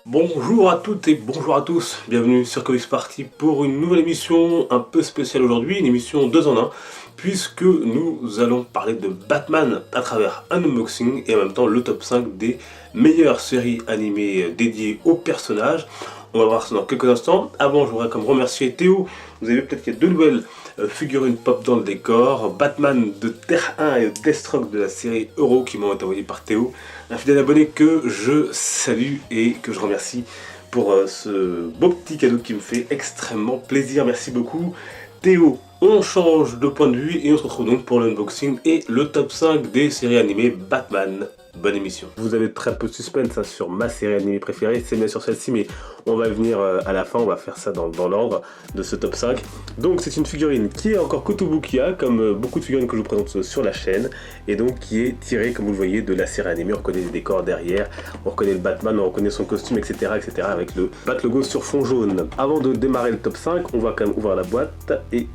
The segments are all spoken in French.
Bonjour à toutes et bonjour à tous, bienvenue sur Comics Party pour une nouvelle émission un peu spéciale aujourd'hui, une émission 2 en 1, puisque nous allons parler de Batman à travers un unboxing et en même temps le top 5 des meilleures séries animées dédiées aux personnages. On va voir ça dans quelques instants. Avant, je voudrais comme remercier Théo. Vous avez vu peut-être qu'il y a deux nouvelles figurines pop dans le décor. Batman de Terre 1 et Deathstroke de la série Euro qui m'ont été envoyés par Théo. Un fidèle abonné que je salue et que je remercie pour ce beau petit cadeau qui me fait extrêmement plaisir. Merci beaucoup Théo. On change de point de vue et on se retrouve donc pour l'unboxing et le top 5 des séries animées Batman. Bonne émission. Vous avez très peu de suspense sur ma série animée préférée, c'est bien sûr celle-ci, mais on va venir à la fin, on va faire ça dans l'ordre de ce top 5. Donc c'est une figurine qui est encore Kotobukiya, comme beaucoup de figurines que je vous présente sur la chaîne, et donc qui est tirée, comme vous le voyez, de la série animée. On reconnaît les décors derrière, on reconnaît le Batman, on reconnaît son costume, etc. avec le Bat logo sur fond jaune. Avant de démarrer le top 5, on va quand même ouvrir la boîte et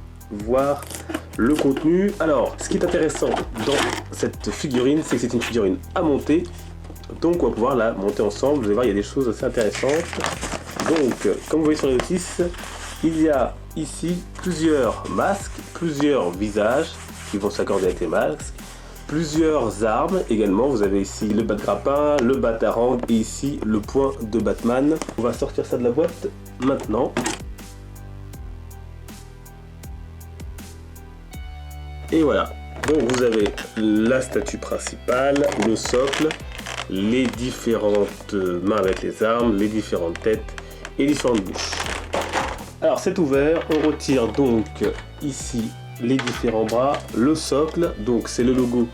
voir le contenu. Alors, ce qui est intéressant dans cette figurine, c'est que c'est une figurine à monter, donc on va pouvoir la monter ensemble. Vous allez voir, il y a des choses assez intéressantes. Donc, comme vous voyez sur les notices, il y a ici plusieurs masques, plusieurs visages qui vont s'accorder avec les masques, plusieurs armes également. Vous avez ici le bat-grappin, le bat-harang et ici le poing de Batman. On va sortir ça de la boîte maintenant. Et voilà, donc vous avez la statue principale, le socle, les différentes mains avec les armes, les différentes têtes et les différentes bouches. Alors c'est ouvert, on retire donc ici les différents bras, le socle, donc c'est le logo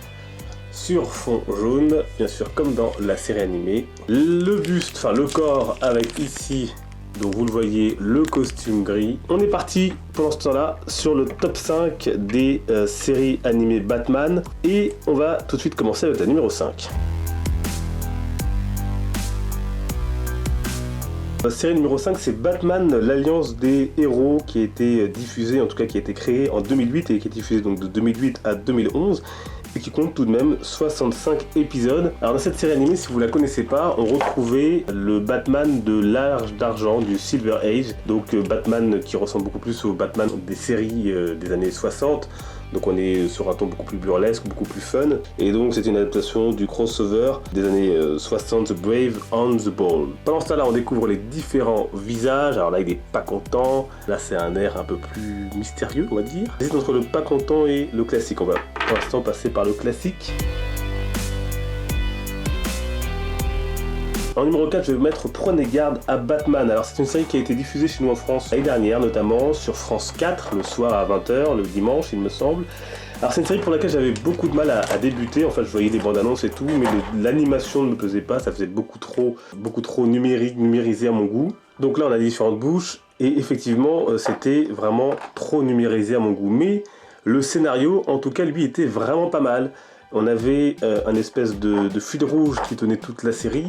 sur fond jaune, bien sûr comme dans la série animée. Le buste, enfin le corps avec ici, donc vous le voyez, le costume gris. On est parti pendant ce temps-là sur le top 5 des séries animées Batman. Et on va tout de suite commencer avec la numéro 5. La série numéro 5, c'est Batman, l'Alliance des héros, qui a été diffusée, en tout cas qui a été créée en 2008 et qui est diffusée donc de 2008 à 2011. Et qui compte tout de même 65 épisodes. Alors dans cette série animée, si vous la connaissez pas, on retrouvait le Batman de l'âge d'argent, du Silver Age, donc Batman qui ressemble beaucoup plus au Batman des séries des années 60. Donc on est sur un ton beaucoup plus burlesque, beaucoup plus fun. Et donc c'est une adaptation du crossover des années 60, The Brave and the Bold. Pendant ce temps-là, on découvre les différents visages. Alors là, il est pas content. Là, c'est un air un peu plus mystérieux, on va dire. C'est entre le pas content et le classique. On va pour l'instant passer par le classique. En numéro 4, je vais mettre Prenez garde à Batman. Alors c'est une série qui a été diffusée chez nous en France l'année dernière, notamment sur France 4, le soir à 20h, le dimanche il me semble. Alors c'est une série pour laquelle j'avais beaucoup de mal à débuter. En fait, je voyais des bandes annonces et tout, mais l'animation ne me plaisait pas, ça faisait beaucoup trop numérisé à mon goût. Donc là on a différentes bouches, et effectivement c'était vraiment trop numérisé à mon goût. Mais le scénario, en tout cas, lui était vraiment pas mal. On avait un espèce de fil rouge qui tenait toute la série,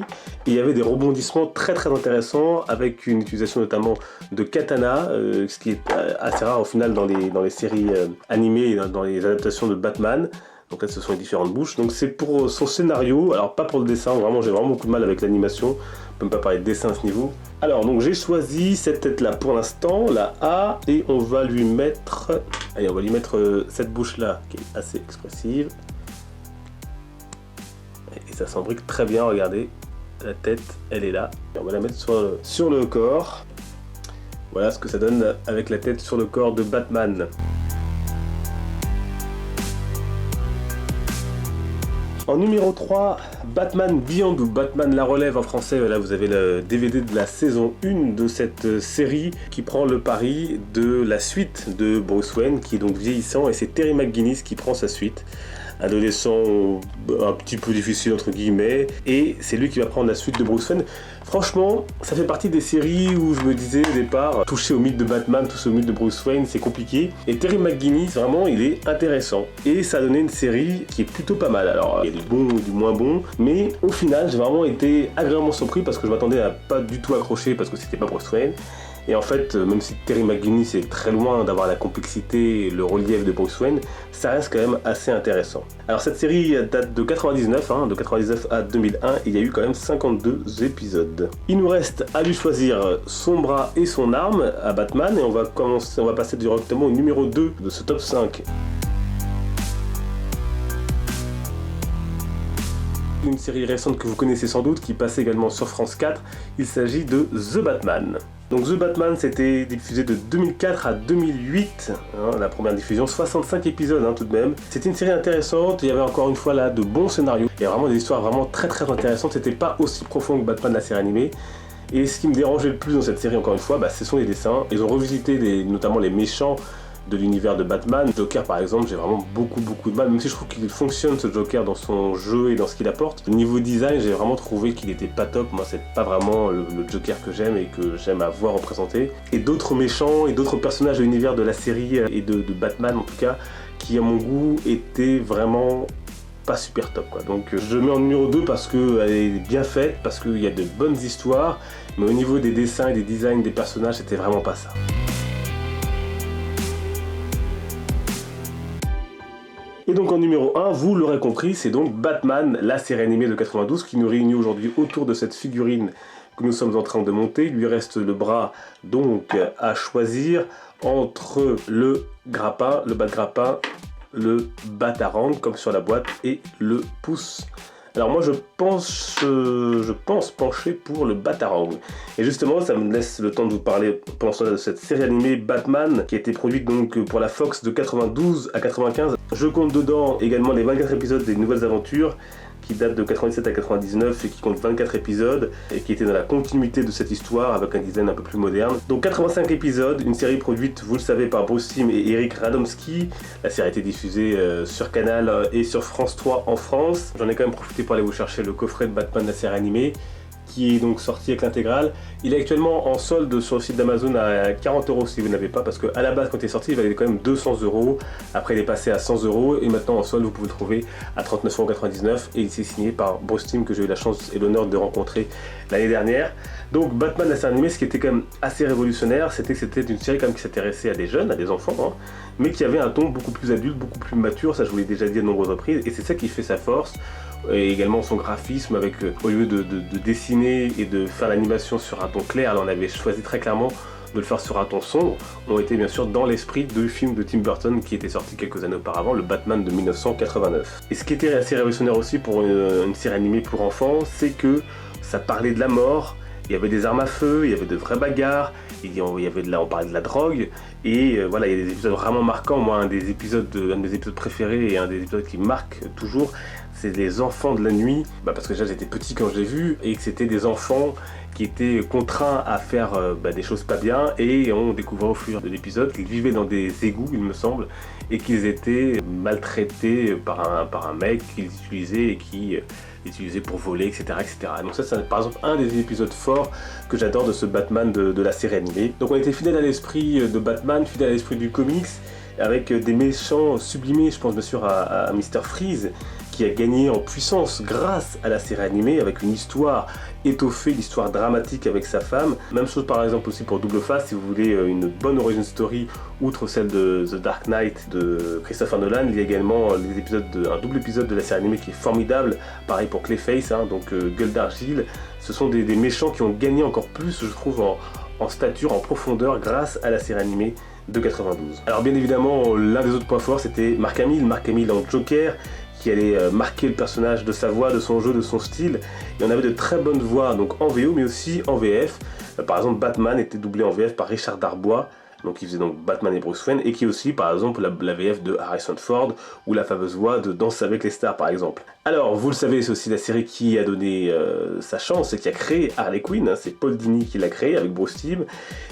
et il y avait des rebondissements très très intéressants avec une utilisation notamment de katana, ce qui est assez rare au final dans les séries animées et dans les adaptations de Batman. Donc là ce sont les différentes bouches. Donc c'est pour son scénario, alors pas pour le dessin, vraiment j'ai vraiment beaucoup de mal avec l'animation, on peut même pas parler de dessin à ce niveau. Alors donc j'ai choisi cette tête là pour l'instant, la A, et on va lui mettre, cette bouche là qui est assez expressive. Et ça s'embrique très bien, regardez, la tête, elle est là. Et on va la mettre sur le corps. Voilà ce que ça donne avec la tête sur le corps de Batman. En numéro 3, Batman Beyond, ou Batman la relève en français. Là vous avez le DVD de la saison 1 de cette série qui prend le pari de la suite de Bruce Wayne, qui est donc vieillissant, et c'est Terry McGinnis qui prend sa suite. Adolescent un petit peu difficile entre guillemets, et c'est lui qui va prendre la suite de Bruce Wayne. Franchement, ça fait partie des séries où je me disais au départ, toucher au mythe de Batman, toucher au mythe de Bruce Wayne, c'est compliqué. Et Terry McGinnis, vraiment, il est intéressant. Et ça a donné une série qui est plutôt pas mal. Alors, il y a du bon ou du moins bon, mais au final, j'ai vraiment été agréablement surpris parce que je m'attendais à pas du tout accrocher parce que c'était pas Bruce Wayne. Et en fait, même si Terry McGinnis est très loin d'avoir la complexité et le relief de Bruce Wayne, ça reste quand même assez intéressant. Alors cette série date de 99, de 99 à 2001, et il y a eu quand même 52 épisodes. Il nous reste à lui choisir son bras et son arme à Batman, et on va passer directement au numéro 2 de ce top 5. Une série récente que vous connaissez sans doute, qui passait également sur France 4, il s'agit de The Batman. Donc The Batman, c'était diffusé de 2004 à 2008, la première diffusion, 65 épisodes tout de même. C'était une série intéressante, il y avait encore une fois là de bons scénarios, il y a vraiment des histoires vraiment très intéressantes, c'était pas aussi profond que Batman la série animée. Et ce qui me dérangeait le plus dans cette série, encore une fois, ce sont les dessins. Ils ont revisité notamment les méchants de l'univers de Batman. Joker par exemple, j'ai vraiment beaucoup de mal, même si je trouve qu'il fonctionne ce Joker dans son jeu et dans ce qu'il apporte. Au niveau design, j'ai vraiment trouvé qu'il était pas top. Moi, c'est pas vraiment le Joker que j'aime et que j'aime à voir représenté. Et d'autres méchants et d'autres personnages de l'univers de la série et de Batman en tout cas, qui à mon goût étaient vraiment pas super top quoi. Donc je le mets en numéro 2 parce qu'elle est bien faite, parce qu'il y a de bonnes histoires, mais au niveau des dessins et des designs des personnages, c'était vraiment pas ça. Et donc en numéro 1, vous l'aurez compris, c'est donc Batman, la série animée de 92 qui nous réunit aujourd'hui autour de cette figurine que nous sommes en train de monter. Il lui reste le bras donc à choisir entre le grappin, le bas de grappin, le batarang comme sur la boîte et le pouce. Alors moi je pense pencher pour le batarang. Et justement ça me laisse le temps de vous parler pendant ce temps de cette série animée Batman qui a été produite donc pour la Fox de 92 à 95. Je compte dedans également les 24 épisodes des Nouvelles Aventures qui date de 97 à 99 et qui compte 24 épisodes et qui était dans la continuité de cette histoire avec un design un peu plus moderne. Donc 85 épisodes, une série produite, vous le savez, par Bruce Timm et Eric Radomski. La série a été diffusée sur Canal et sur France 3 en France. J'en ai quand même profité pour aller vous chercher le coffret de Batman, la série animée, qui est donc sorti avec l'intégrale. Il est actuellement en solde sur le site d'Amazon à 40€ si vous n'avez pas, parce qu'à la base quand il est sorti il valait quand même 200€, après il est passé à 100€ et maintenant en solde vous pouvez le trouver à 39,99€ et il s'est signé par Bruce Timm que j'ai eu la chance et l'honneur de rencontrer l'année dernière. Donc Batman la série animée, ce qui était quand même assez révolutionnaire, c'était que c'était une série quand même qui s'intéressait à des jeunes, à des enfants, mais qui avait un ton beaucoup plus adulte, beaucoup plus mature, ça je vous l'ai déjà dit à de nombreuses reprises, et c'est ça qui fait sa force. Et également son graphisme avec, au lieu de dessiner et de faire l'animation sur un ton clair, là on avait choisi très clairement de le faire sur un ton sombre. On était bien sûr dans l'esprit du film de Tim Burton qui était sorti quelques années auparavant, le Batman de 1989. Et ce qui était assez révolutionnaire aussi pour une série animée pour enfants, c'est que ça parlait de la mort. Il y avait des armes à feu, il y avait de vraies bagarres, on parlait de la drogue, et voilà, il y a des épisodes vraiment marquants. Moi, un de mes épisodes préférés et un des épisodes qui marque toujours, c'est les enfants de la nuit, parce que déjà j'étais petit quand je l'ai vu, et que c'était des enfants qui étaient contraints à faire des choses pas bien, et on découvrait au fur de l'épisode qu'ils vivaient dans des égouts, il me semble, et qu'ils étaient maltraités par un mec qu'ils utilisaient et qui utilisé pour voler, etc., etc. Donc ça, c'est par exemple un des épisodes forts que j'adore de ce Batman de la série animée. Donc on était fidèle à l'esprit de Batman, fidèle à l'esprit du comics, avec des méchants sublimés, je pense bien sûr à Mr. Freeze, qui a gagné en puissance grâce à la série animée, avec une histoire étoffée, l'histoire dramatique avec sa femme. Même chose par exemple aussi pour Double Face, si vous voulez une bonne origin story, outre celle de The Dark Knight de Christopher Nolan, il y a également un double épisode de la série animée qui est formidable, pareil pour Clayface, donc Gueule d'Argile. Ce sont des méchants qui ont gagné encore plus, je trouve, en stature, en profondeur, grâce à la série animée de 92. Alors bien évidemment, l'un des autres points forts, c'était Mark Hamill en Joker, qui allait marquer le personnage de sa voix, de son jeu, de son style. Et on avait de très bonnes voix, donc en VO, mais aussi en VF. Par exemple, Batman était doublé en VF par Richard Darbois, donc qui faisait donc Batman et Bruce Wayne, et qui est aussi, par exemple, la VF de Harrison Ford, ou la fameuse voix de Danse avec les stars, par exemple. Alors, vous le savez, c'est aussi la série qui a donné sa chance et qui a créé Harley Quinn. Hein, c'est Paul Dini qui l'a créé avec Bruce Timm.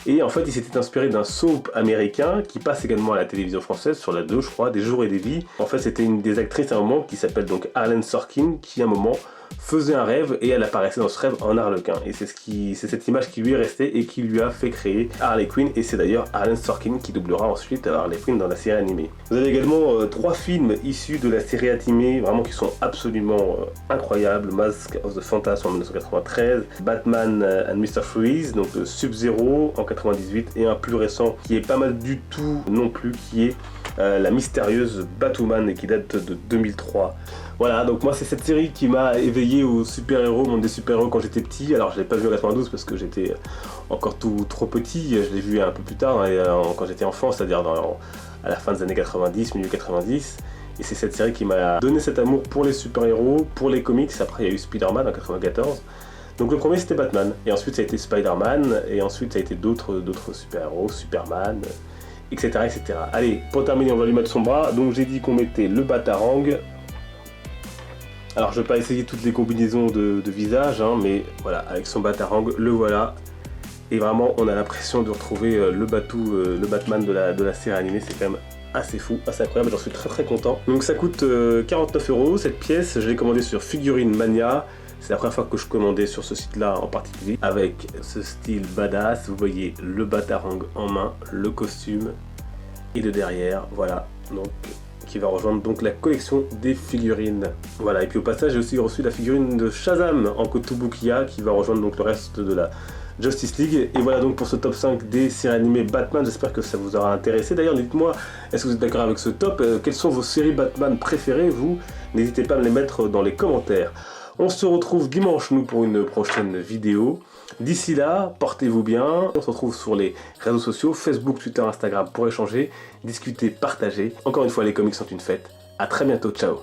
Et en fait, il s'était inspiré d'un soap américain qui passe également à la télévision française, sur la 2, je crois, Des jours et des vies. En fait, c'était une des actrices à un moment qui s'appelle donc Harlan Sorkin, qui à un moment faisait un rêve et elle apparaissait dans ce rêve en harlequin. Et c'est cette image qui lui est restée et qui lui a fait créer Harley Quinn. Et c'est d'ailleurs Harlan Sorkin qui doublera ensuite Harley Quinn dans la série animée. Vous avez également 3 films issus de la série animée, vraiment qui sont absolument incroyables. Mask of the Phantasm en 1993, Batman and Mr. Freeze, donc Sub-Zero en 98, et un plus récent qui est pas mal du tout non plus, qui est la mystérieuse Batwoman et qui date de 2003. Voilà, donc moi c'est cette série qui m'a éveillé aux super-héros, monde des super-héros quand j'étais petit. Alors je l'ai pas vu en 92 parce que j'étais encore trop petit, je l'ai vu un peu plus tard, quand j'étais enfant, c'est-à-dire à la fin des années 90, milieu 90. Et c'est cette série qui m'a donné cet amour pour les super-héros, pour les comics. Après il y a eu Spider-Man en 94. Donc le premier c'était Batman, et ensuite ça a été Spider-Man, et ensuite ça a été d'autres super-héros, Superman, etc., etc. Allez, pour terminer, on va lui mettre son bras. Donc j'ai dit qu'on mettait le Batarang. Alors je vais pas essayer toutes les combinaisons de visage, hein, mais voilà, avec son Batarang, le voilà. Et vraiment, on a l'impression de retrouver le Batman de la série animée. C'est quand même assez fou, assez incroyable, j'en suis très content. Donc ça coûte 49 € cette pièce, je l'ai commandée sur Figurine Mania. C'est la première fois que je commandais sur ce site-là en particulier, avec ce style badass. Vous voyez le Batarang en main, le costume, et de derrière, voilà, donc qui va rejoindre donc la collection des figurines. Voilà, et puis au passage, j'ai aussi reçu la figurine de Shazam en Kotobukiya, qui va rejoindre donc le reste de la Justice League. Et voilà donc pour ce top 5 des séries animées Batman, j'espère que ça vous aura intéressé. D'ailleurs, dites-moi, est-ce que vous êtes d'accord avec ce top? Quelles sont vos séries Batman préférées, vous? N'hésitez pas à me les mettre dans les commentaires. On se retrouve dimanche, nous, pour une prochaine vidéo. D'ici là, portez-vous bien. On se retrouve sur les réseaux sociaux, Facebook, Twitter, Instagram, pour échanger, discuter, partager. Encore une fois, les comics sont une fête. À très bientôt, ciao.